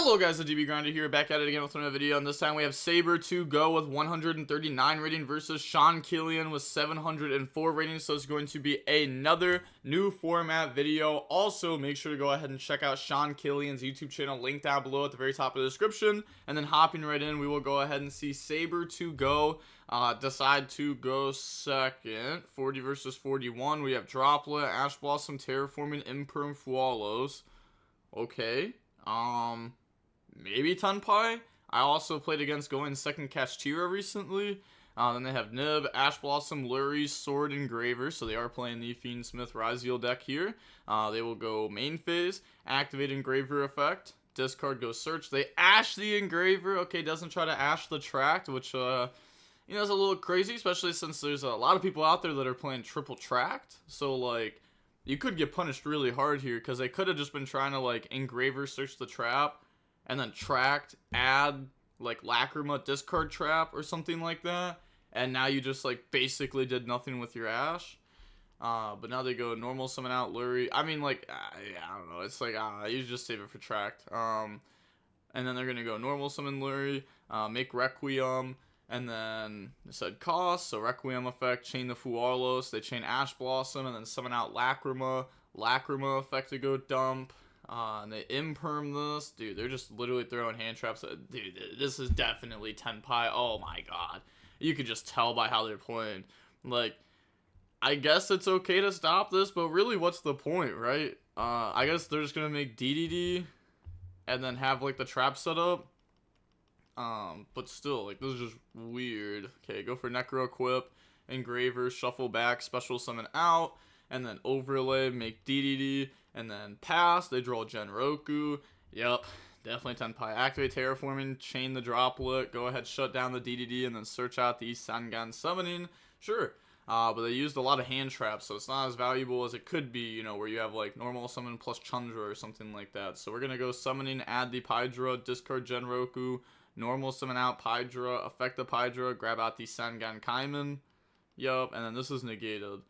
Hello guys, the DB Grinder here, back at it again with another video, and this time we have Saber to go with 139 rating versus Sean Killian with 704 rating, so it's going to be another new format video. Also, make sure to go ahead and check out Sean Killian's YouTube channel, link down below at the very top of the description, and then hopping right in, we will go ahead and see Saber to go decide to go second. 40 versus 41, we have Droplet, Ash Blossom, Terraforming, Imperm, Fualos. Okay. Maybe Tenpai. I also played against going second Kashtira recently. Then they have Nib, Ash Blossom, Lurie, Sword, Engraver. So they are playing the Fiendsmith Ryzeal deck here. They will go main phase, activate Engraver effect, discard, go search. They Ash the Engraver. Okay, doesn't try to Ash the Tract, which, is a little crazy, especially since there's a lot of people out there that are playing triple Tract. So, like, you could get punished really hard here, because they could have just been trying to, like, Engraver search the trap, and then Tract, add, like, Lacrima, discard trap, or something like that, and now you just, like, basically did nothing with your Ash. But now they go normal summon out Lurie. I mean, like, yeah, I don't know, it's like, you just save it for Tract. And then they're gonna go normal summon Lurie, make Requiem, and then it said cost, so Requiem effect, chain the Fualos, they chain Ash Blossom, and then summon out Lacrima effect to go dump, and they imperm this. Dude, they're just literally throwing hand traps. Dude, this is definitely Tenpai. Oh my god. You could just tell by how they're playing. Like, I guess it's okay to stop this, but really, what's the point, right? I guess they're just gonna make DDD, and then have, like, the trap set up. But still, like, this is just weird. Okay, go for Necro Equip, Engraver, shuffle back, special summon out, and then overlay, make DDD, and then pass. They draw Genroku. Yep, definitely Tenpai. Activate Terraforming, chain the Droplet, go ahead, shut down the DDD, and then search out the Sangan Summoning. Sure. But they used a lot of hand traps, so it's not as valuable as it could be, where you have, like, normal summon plus Chandra or something like that. So we're gonna go summoning, add the Pydra, discard Genroku, normal summon out Pydra, affect the Pydra, grab out the Sangan Kaiman. Yup, and then this is negated.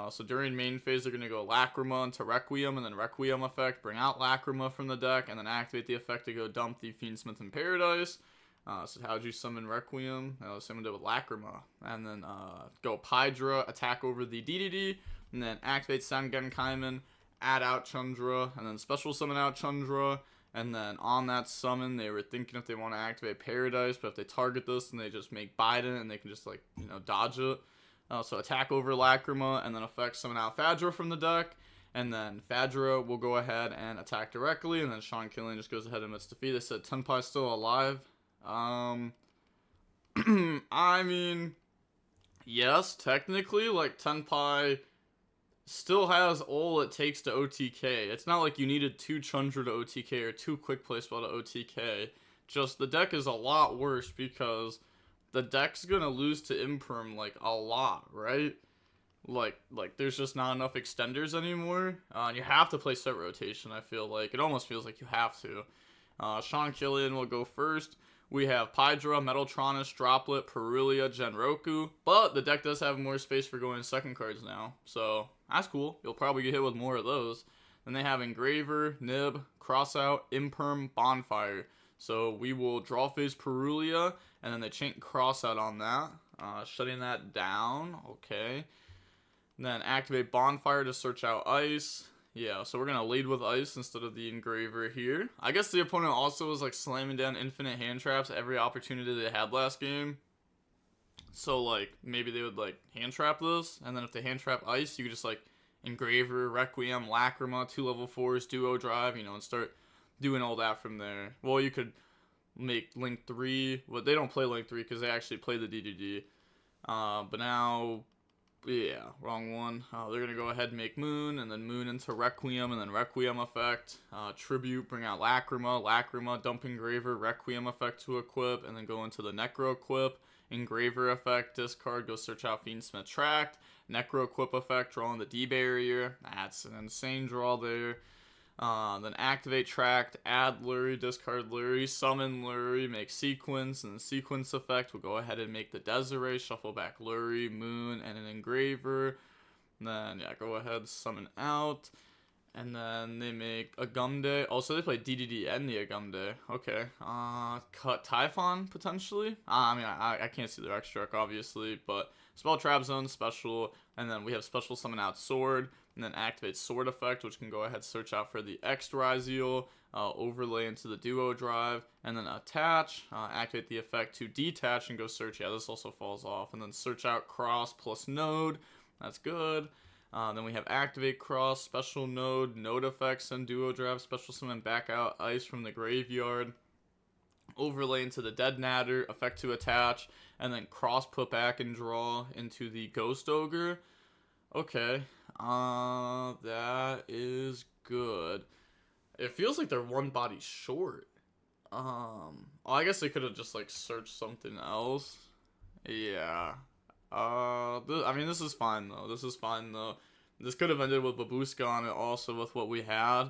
So during main phase, they're going to go Lacrima into Requiem, and then Requiem effect, bring out Lacrima from the deck, and then activate the effect to go dump the Fiendsmith in Paradise. So how'd you summon Requiem? I summoned it with Lacrima. And then go Pydra, attack over the DDD, and then activate Sangan Kaiman, add out Chandra, and then special summon out Chandra. And then on that summon, they were thinking if they want to activate Paradise, but if they target this, then they just make Biden, and they can just, like, dodge it. So attack over Lacrima, and then effect summon out Fadra from the deck. And then Fadra will go ahead and attack directly, and then Sean Killian just goes ahead and admits defeat. They said Tenpai's still alive. I mean, yes, technically, like, Tenpai still has all it takes to OTK. It's not like you needed 2 Chandra to OTK or 2 quick play spell to OTK. Just the deck is a lot worse because the deck's gonna lose to Imperm, like, a lot, right? Like there's just not enough extenders anymore. You have to play set rotation, I feel like. It almost feels like you have to. Sean Killian will go first. We have Pydra, Metaltronus, Droplet, Perulia, Genroku, but the deck does have more space for going second cards now, so that's cool. You'll probably get hit with more of those. Then they have Engraver, Nib, Crossout, Imperm, Bonfire. So we will draw phase Perulia, and then they chain Crossout on that, shutting that down. Okay. And then activate Bonfire to search out Ice. Yeah, so we're going to lead with Ice instead of the Engraver here. I guess the opponent also was, like, slamming down infinite hand traps every opportunity they had last game. So, like, maybe they would, like, hand trap this, and then if they hand trap Ice, you could just, like, Engraver, Requiem, Lacrima, 2 level 4s, Duo Drive, and start doing all that from there. Well, you could make Link 3. Well, they don't play Link 3 because they actually play the DDD. But now, yeah, wrong one. They're going to go ahead and make Moon, and then Moon into Requiem, and then Requiem effect. Tribute, bring out Lacrima, dump Engraver, Requiem effect to equip, and then go into the Necro Equip. Engraver effect, discard, go search out Fiendsmith Tract. Necro Equip effect, draw on the D barrier. That's an insane draw there. Then activate Tract, add Lurie, discard Lurie, summon Lurie, make Sequence, and the Sequence effect will go ahead and make the Desiree, shuffle back Lurie, Moon, and an Engraver. And then, yeah, go ahead, summon out. And then they make Agumde. Also, they play DDD and the Agumde. Okay. Cut Typhon, potentially? I mean, I can't see their extra deck, obviously, but Spell Trap Zone, special, and then we have special summon out Sword, and then activate Sword effect, which can go ahead search out for the X Ryzeal, overlay into the Duo Drive, and then attach, activate the effect to detach and go search. Yeah, this also falls off, and then search out Cross plus Node. That's good. Then we have activate Cross, special node effects, and Duo Drive, special summon back out Ice from the graveyard, overlay into the Dead Natter, effect to attach, and then Cross put back and draw into the Ghost Ogre. Okay, that is good. It feels like they're one body short. I guess they could have just like searched something else. Yeah. I mean, this is fine though. This could have ended with Babushka on it also with what we had.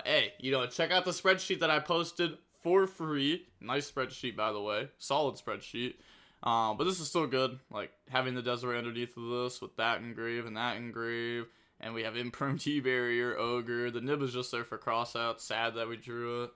Hey, check out the spreadsheet that I posted for free. Nice spreadsheet, by the way. Solid spreadsheet. But this is still good. Like, having the Desiree underneath of this with that engrave and that engrave. And we have Imperm T-Barrier, Ogre. The nib is just there for crossout. Sad that we drew it.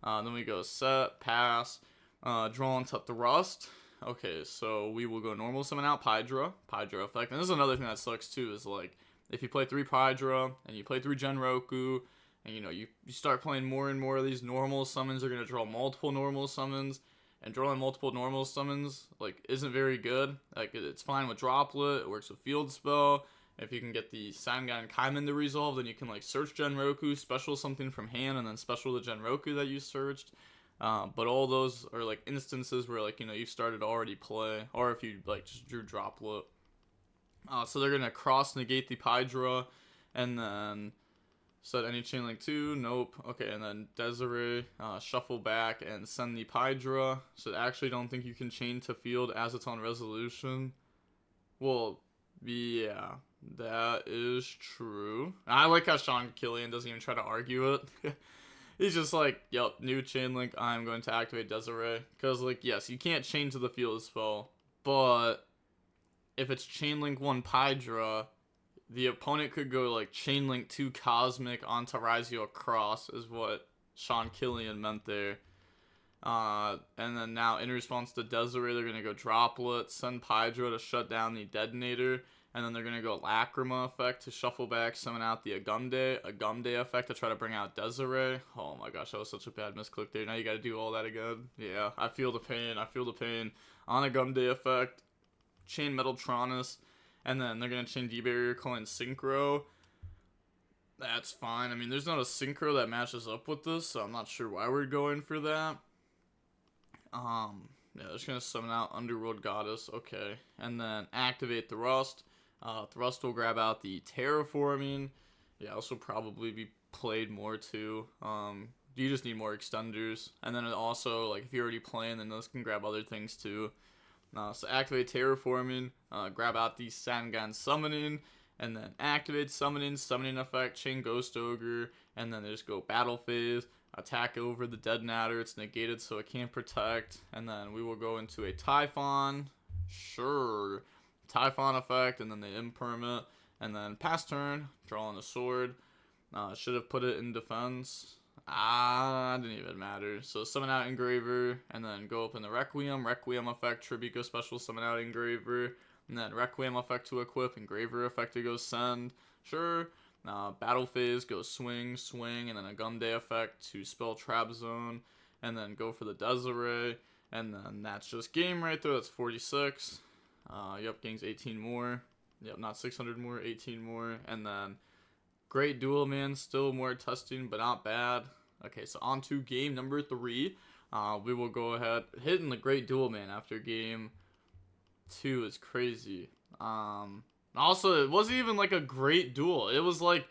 Then we go set, pass, draw into Thrust. Okay, so we will go normal summon out Pydra effect. And this is another thing that sucks too, is like, if you play 3 Pydra, and you play 3 Genroku, and you start playing more and more of these normal summons, you're going to draw multiple normal summons, and drawing multiple normal summons, like, isn't very good. Like, it's fine with Droplet, it works with Field Spell. If you can get the Sangan Kaiman to resolve, then you can, like, search Genroku, special something from hand, and then special the Genroku that you searched. But all those are, like, instances where, like, you started to already play, or if you, like, just drew Droplet. So they're going to cross negate the Pydra, and then set any chain link 2, nope. Okay, and then Desiree, shuffle back and send the Pydra. So I actually don't think you can chain to field as it's on resolution. Well, yeah, that is true. I like how Sean Killian doesn't even try to argue it. He's just like, yep, new chain link, I'm going to activate Desiree. Because, like, yes, you can't chain to the field spell, but if it's chain link 1 Pydra, the opponent could go, like, chain link 2 Cosmic onto Ryzeal Cross, is what Sean Killian meant there. And then now, in response to Desiree, they're going to go Droplet, send Pydra to shut down the Detonator, and then they're going to go Lacrima effect to shuffle back, summon out the Agumde effect to try to bring out Desiree. Oh my gosh, that was such a bad misclick there. Now you got to do all that again. Yeah, I feel the pain. On Agumde effect, chain Metaltronus, and then they're going to chain D-Barrier, calling Synchro. That's fine. I mean, there's not a Synchro that matches up with this, so I'm not sure why we're going for that. Yeah, just gonna summon out Underworld Goddess, okay. And then activate Thrust. Thrust will grab out the Terraforming. Yeah, this will probably be played more too. You just need more extenders. And then also, like, if you're already playing, then this can grab other things too. So activate Terraforming, grab out the Sangan Summoning, and then activate Summoning effect, chain Ghost Ogre, and then they just go Battle Phase. Attack over the Dead Natter, it's negated so it can't protect, and then we will go into a Typhon, sure, Typhon effect, and then the Impermit, and then pass turn, draw on the sword, should have put it in defense, didn't even matter, so summon out Engraver, and then go up in the Requiem effect, tribute go special, summon out Engraver, and then Requiem effect to equip, Engraver effect to go send, sure. Battle Phase, go swing, and then a Agumde effect to spell Trap Zone, and then go for the Desiree, and then that's just game right there. That's 46. Yep, gains 18 more. Yep, not 600 more, 18 more, and then great duel, man. Still more testing, but not bad. Okay, so on to game number 3. We will go ahead hitting the great duel, man. After game 2 is crazy. Also, it wasn't even like a great duel. It was like,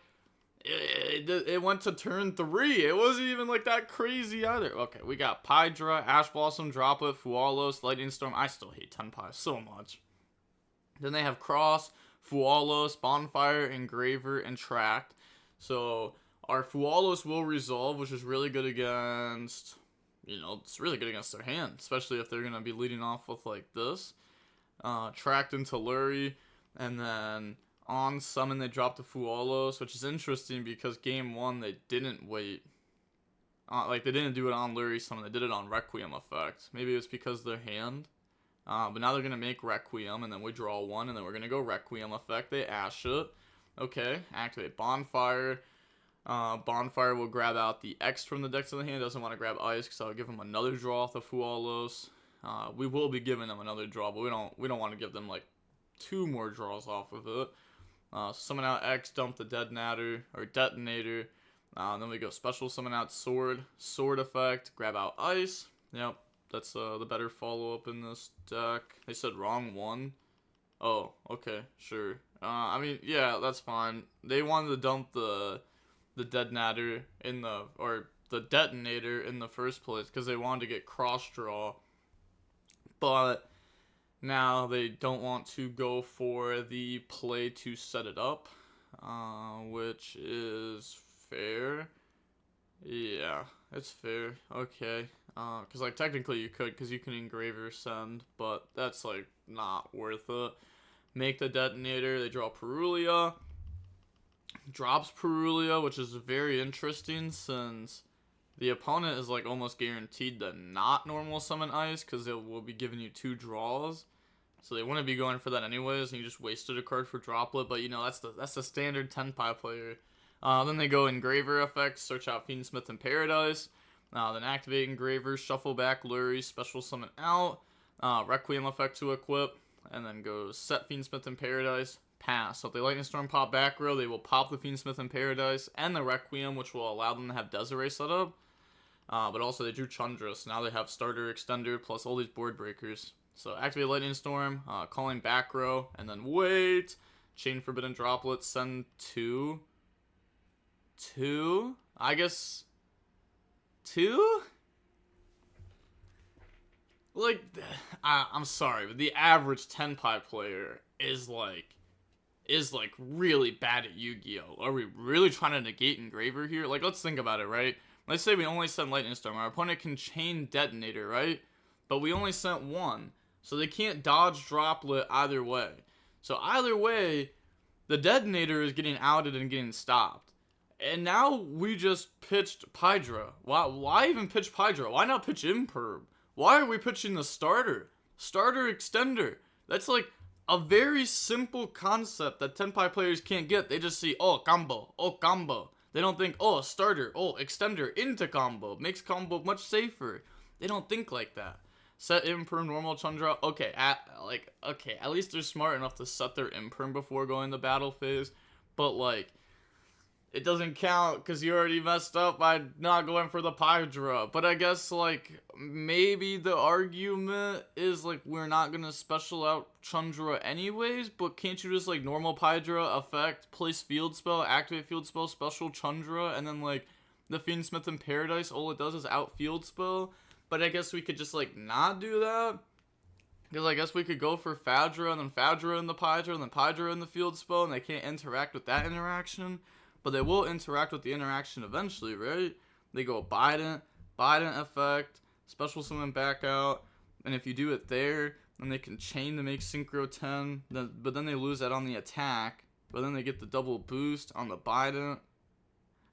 it went to turn 3. It wasn't even like that crazy either. Okay, we got Pydra, Ash Blossom, Droplet, Fualos, Lightning Storm. I still hate Tenpai so much. Then they have Cross, Fualos, Bonfire, Engraver, and Tract. So our Fualos will resolve, which is really good against, it's really good against their hand, especially if they're going to be leading off with like this. Tract into Lurie. And then on summon they dropped the Fualos, which is interesting because game 1 they didn't wait. Like they didn't do it on Lurie summon, they did it on Requiem effect. Maybe it's because their hand. But now they're gonna make Requiem, and then we draw 1, and then we're gonna go Requiem effect. They Ash it. Okay, activate Bonfire. Bonfire will grab out the X from the deck to the hand. Doesn't want to grab Ice because I'll give him another draw off the Fualos. We will be giving them another draw, but we don't want to give them like 2 more draws off of it. Summon out X, dump the Detonator. Then we go special summon out Sword effect, grab out Ice. Yep, that's the better follow up in this deck. They said wrong one. Oh, okay, sure. I mean, yeah, that's fine. They wanted to dump the Detonator in the Detonator in the first place because they wanted to get cross draw. But now they don't want to go for the play to set it up, which is fair. Yeah, it's fair. Okay. Because like technically you could, because you can Engraver send, but that's like not worth it. Make the Detonator. They draw Perulia. Drops Perulia, which is very interesting since the opponent is like almost guaranteed to not normal summon Ice because it will be giving you 2 draws. So they wouldn't be going for that anyways, and you just wasted a card for Droplet. But you know that's the standard Tenpai player. Then they go Engraver effect, search out Fiendsmith in Paradise. Then activate Engraver, shuffle back Lurie, special summon out. Requiem effect to equip, and then go set Fiendsmith in Paradise. Pass. So if they Lightning Storm pop back row, they will pop the Fiendsmith in Paradise and the Requiem, which will allow them to have Desiree set up. But also they drew Chandra, so now they have starter, extender, plus all these board breakers. So activate Lightning Storm, calling back row, and then wait. Chain Forbidden Droplet, send 2. 2? I guess 2? Like, I'm sorry, but the average Tenpai player is like really bad at Yu-Gi-Oh! Are we really trying to negate Engraver here? Like, let's think about it, right? Let's say we only sent Lightning Storm. Our opponent can chain Detonator, right? But we only sent 1. So they can't dodge Droplet either way. So either way, the Detonator is getting outed and getting stopped. And now we just pitched Pydra. Why even pitch Pydra? Why not pitch Imperb? Why are we pitching the starter? Starter extender. That's like a very simple concept that Tenpai players can't get. They just see, oh, combo. They don't think, oh, starter, oh, extender into combo. Makes combo much safer. They don't think like that. Set Imperm, normal Chandra. Okay, at least they're smart enough to set their Imperm before going to battle phase. But, like, it doesn't count because you already messed up by not going for the Pydra. But I guess, like, maybe the argument is, like, we're not going to special out Chandra anyways. But can't you just, like, normal Pydra effect, place field spell, activate field spell, special Chandra, and then, like, the Fiendsmith in Paradise, all it does is out field spell. But I guess we could just, like, not do that. Because I guess we could go for Fadra, and then Fadra in the Pydra, and then Pydra in the field spell, and they can't interact with that interaction. But they will interact with the interaction eventually, right? They go Bident effect, special summon back out, and if you do it there, then they can chain to make Synchro 10, but then they lose that on the attack, but then they get the double boost on the Bident.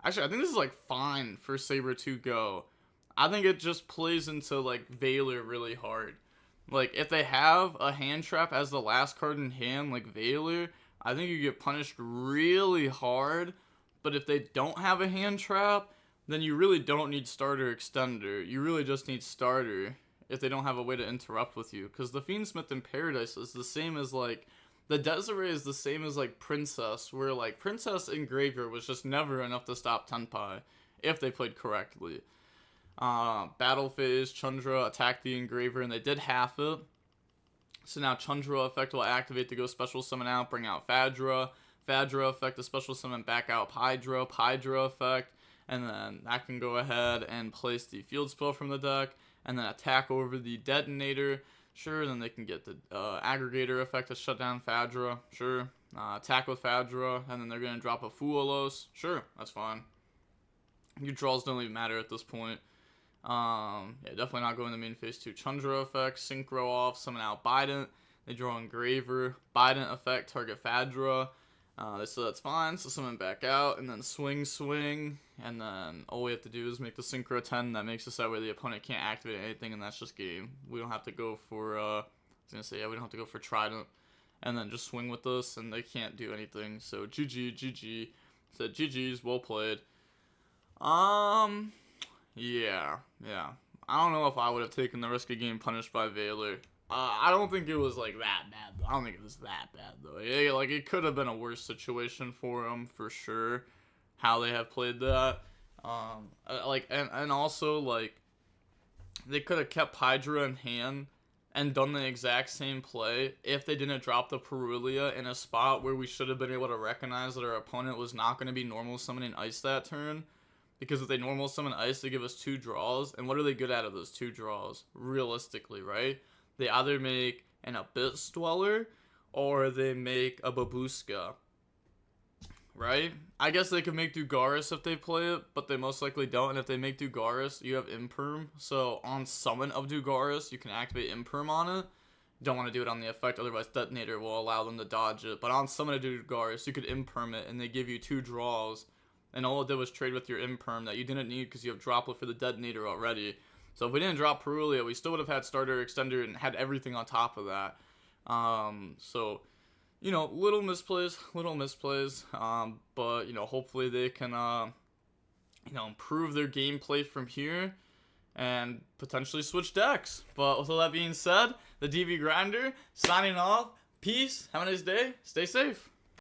Actually, I think this is, like, fine for Saber 2 Go. I think it just plays into, like, Valor really hard. Like, if they have a hand trap as the last card in hand, like Valor, I think you get punished really hard. But if they don't have a hand trap, then you really don't need starter extender. You really just need starter if they don't have a way to interrupt with you. Because the Fiendsmith in Paradise is the same as, like, the Desiree is the same as, like, Princess, where, like, Princess Engraver was just never enough to stop Tenpai if they played correctly. Battle phase, Chandra attack the Engraver, and they did half it. So now Chandra effect will activate to go special summon out, bring out Fadra. Fadra effect, a special summon back out Pydra effect, and then that can go ahead and place the field spell from the deck, and then attack over the Detonator. Sure, then they can get the aggregator effect to shut down Fadra. Sure, attack with Fadra, and then they're going to drop a Fualos. Sure, that's fine. Your draws don't even matter at this point. Yeah, definitely not going to main phase 2. Chandra effect, Synchro off, summon out Bident. They draw Engraver. Bident effect, target Fadra. So that's fine. So summon back out, and then swing, and then all we have to do is make the Synchro 10. That makes us that way the opponent can't activate anything, and that's just game. We don't have to go for, I was gonna say, yeah, we don't have to go for Trident, and then just swing with us, and they can't do anything. So GG. So GG's, well played. Yeah. I don't know if I would have taken the risk of getting punished by Valor. I don't think it was like that bad though. I don't think it was that bad though. Yeah, like it could have been a worse situation for them for sure. How they have played that, and also like they could have kept Hydra in hand and done the exact same play if they didn't drop the Perulia in a spot where we should have been able to recognize that our opponent was not going to be normal summoning Ice that turn. Because if they normal summon Ice, they give us 2 draws. And what are they good at of those 2 draws? Realistically, right? They either make an Abyss Dweller or they make a Babushka. Right? I guess they could make Dugaris if they play it, but they most likely don't. And if they make Dugaris, you have Imperm. So on summon of Dugaris, you can activate Imperm on it. Don't want to do it on the effect, otherwise Detonator will allow them to dodge it. But on summon of Dugaris, you could Imperm it, and they give you 2 draws. And all it did was trade with your Imperm that you didn't need because you have Droplet for the Detonator already. So if we didn't drop Perulia, we still would have had Starter, Extender, and had everything on top of that. So, you know, little misplays. But, you know, hopefully they can, you know, improve their gameplay from here and potentially switch decks. But with all that being said, the DV Grinder signing off. Peace. Have a nice day. Stay safe.